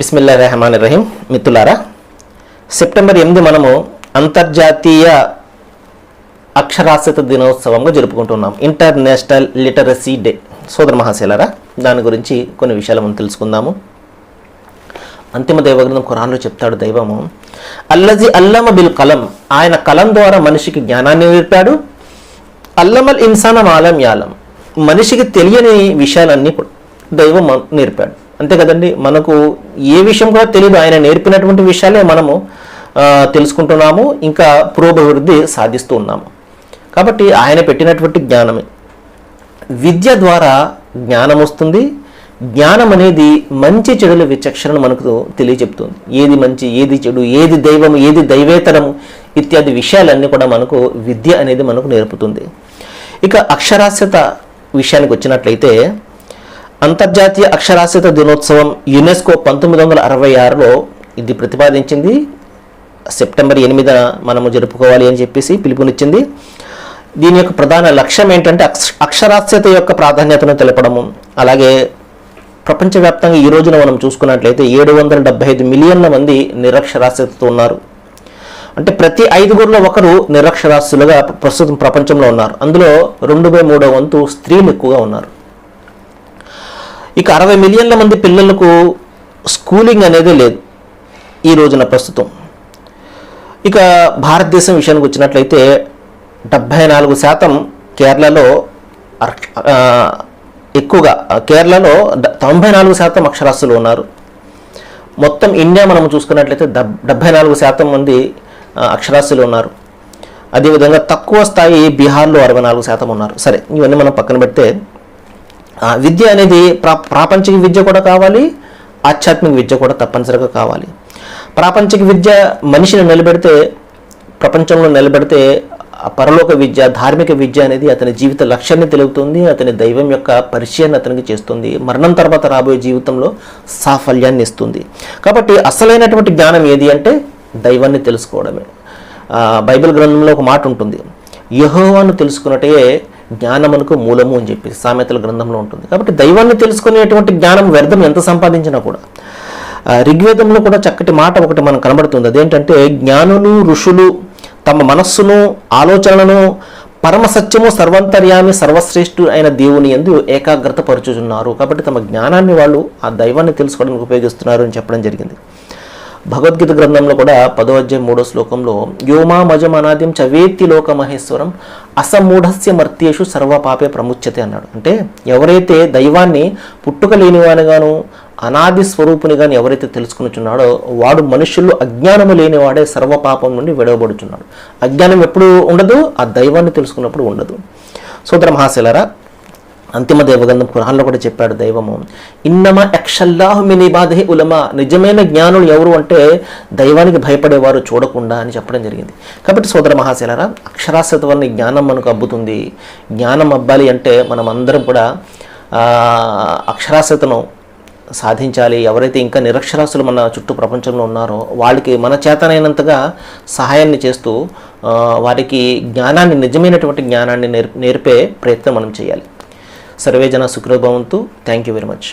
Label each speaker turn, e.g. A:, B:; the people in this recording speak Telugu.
A: బిస్మిల్లాహిర్రహమానిర్రహీం. మిత్రులారా, సెప్టెంబర్ 8 మనము అంతర్జాతీయ అక్షరాస్యత దినోత్సవంగా జరుపుకుంటున్నాం. International literacy day. సోదర మహాశైలారా, దాని గురించి కొన్ని విషయాలు మనం తెలుసుకుందాము. అంతిమ దైవగ్రంథం ఖురాన్లో చెప్తాడు దైవము, అల్లజీ అల్లమ బిల్ కలం, ఆయన కలం ద్వారా మనిషికి జ్ఞానాన్ని నేర్పాడు. అల్లమల్ ఇన్సాన మాలం యాలం, మనిషికి తెలియని విషయాలన్నీ దైవం నేర్పాడు. అంతే కదండి, మనకు ఏ విషయం కూడా తెలియదు, ఆయన నేర్పినటువంటి విషయాలే మనము తెలుసుకుంటున్నాము, ఇంకా పురోభివృద్ధి సాధిస్తూ ఉన్నాము. కాబట్టి ఆయన పెట్టినటువంటి జ్ఞానమే. విద్య ద్వారా జ్ఞానం వస్తుంది. జ్ఞానం అనేది మంచి చెడుల విచక్షణను మనకు తెలియజెప్తుంది. ఏది మంచి, ఏది చెడు, ఏది దైవము, ఏది దైవేతరము ఇత్యాది విషయాలన్నీ కూడా మనకు విద్య అనేది మనకు నేర్పుతుంది. ఇక అక్షరాస్యత విషయానికి వచ్చినట్లయితే, అంతర్జాతీయ అక్షరాస్యత దినోత్సవం యునెస్కో 1966లో ఇది ప్రతిపాదించింది. సెప్టెంబర్ 8న మనము జరుపుకోవాలి అని చెప్పేసి పిలుపునిచ్చింది. దీని యొక్క ప్రధాన లక్ష్యం ఏంటంటే అక్షరాస్యత యొక్క ప్రాధాన్యతను తెలపడము. అలాగే ప్రపంచవ్యాప్తంగా ఈ రోజున మనం చూసుకున్నట్లయితే 775 మిలియన్ల మంది నిరక్షరాస్యతతో ఉన్నారు. అంటే ప్రతి 5గురిలో ఒకరు నిరక్షరాస్యులుగా ప్రస్తుతం ప్రపంచంలో ఉన్నారు. అందులో 2/3 వంతు స్త్రీలు ఎక్కువగా ఉన్నారు. ఇక 60 మిలియన్ల మంది పిల్లలకు స్కూలింగ్ అనేది లేదు ఈ రోజున ప్రస్తుతం. ఇక భారతదేశం విషయానికి వచ్చినట్లయితే 74% కేరళలో ఎక్కువగా, కేరళలో 94% అక్షరాస్యులు ఉన్నారు. మొత్తం ఇండియా మనం చూసుకున్నట్లయితే 74% మంది అక్షరాస్యులు ఉన్నారు. అదేవిధంగా తక్కువ స్థాయి బీహార్లో 64% ఉన్నారు. సరే, ఇవన్నీ మనం పక్కన పెడితే విద్య అనేది ప్రాపంచిక విద్య కూడా కావాలి, ఆధ్యాత్మిక విద్య కూడా తప్పనిసరిగా కావాలి. ప్రాపంచిక విద్య మనిషిని నిలబెడితే, ప్రపంచంలో నిలబెడితే, పరలోక విద్య, ధార్మిక విద్య అనేది అతని జీవిత లక్ష్యాన్ని తెలుపుతుంది, అతని దైవం యొక్క పరిచయాన్ని అతనికి చేస్తుంది, మరణం తర్వాత రాబోయే జీవితంలో సాఫల్యాన్ని ఇస్తుంది. కాబట్టి అసలైనటువంటి జ్ఞానం ఏది అంటే దైవాన్ని తెలుసుకోవడమే. బైబిల్ గ్రంథంలో ఒక మాట ఉంటుంది, యెహోవాను తెలుసుకున్నట్టే జ్ఞానమునకు మూలము అని చెప్పి సామెతల గ్రంథంలో ఉంటుంది. కాబట్టి దైవాన్ని తెలుసుకునేటువంటి జ్ఞానం వ్యర్థం ఎంత సంపాదించినా కూడా. ఋగ్వేదంలో కూడా చక్కటి మాట ఒకటి మనకు కనబడుతుంది. అదేంటంటే, జ్ఞానులు ఋషులు తమ మనస్సును, ఆలోచనలను పరమసత్యము, సర్వంతర్యామి, సర్వశ్రేష్ఠు అయిన దేవుని యందు ఏకాగ్రత పరుచుచున్నారు. కాబట్టి తమ జ్ఞానాన్ని వాళ్ళు ఆ దైవాన్ని తెలుసుకోవడానికి ఉపయోగిస్తున్నారు అని చెప్పడం జరిగింది. భగవద్గీత గ్రంథంలో కూడా 10వ అధ్యాయం 3వ శ్లోకంలో, యోమామజమనాద్యం చవేత్తి లోక మహేశ్వరం అసమూఢస్య మర్త్యేషు సర్వపాపే ప్రముచ్యతే అన్నాడు. అంటే ఎవరైతే దైవాన్ని పుట్టుక లేనివానిగాను, అనాది స్వరూపునిగాను ఎవరైతే తెలుసుకునిచున్నాడో వాడు మనుషుల్లో అజ్ఞానము లేనివాడే సర్వపాపం నుండి విడవబడుచున్నాడు. అజ్ఞానం ఎప్పుడు ఉండదు, ఆ దైవాన్ని తెలుసుకున్నప్పుడు ఉండదు. సోదర మహాశైలారా, అంతిమ దైవగ్రంథం ఖురాన్లో కూడా చెప్పాడు దైవము, ఇన్నమా యక్షల్లాహు మిన్ ఇబాదిహి ఉలమా, నిజమైన జ్ఞానులు ఎవరు అంటే దైవానికి భయపడేవారు చూడకుండా అని చెప్పడం జరిగింది. కాబట్టి సోదర మహాశైలారా, అక్షరాస్యత వల్ల జ్ఞానం మనకు అబ్బుతుంది. జ్ఞానం అబ్బాలి అంటే మనం అందరం కూడా అక్షరాస్యతను సాధించాలి. ఎవరైతే ఇంకా నిరక్షరాస్యులు మన చుట్టూ ప్రపంచంలో ఉన్నారో వాళ్ళకి మన చేతనైనంతగా సహాయాన్ని చేస్తూ వారికి జ్ఞానాన్ని, నిజమైనటువంటి జ్ఞానాన్ని నేర్పే ప్రయత్నం మనం చేయాలి. సర్వేజన సుఖినో భవంతు. Thank you very much.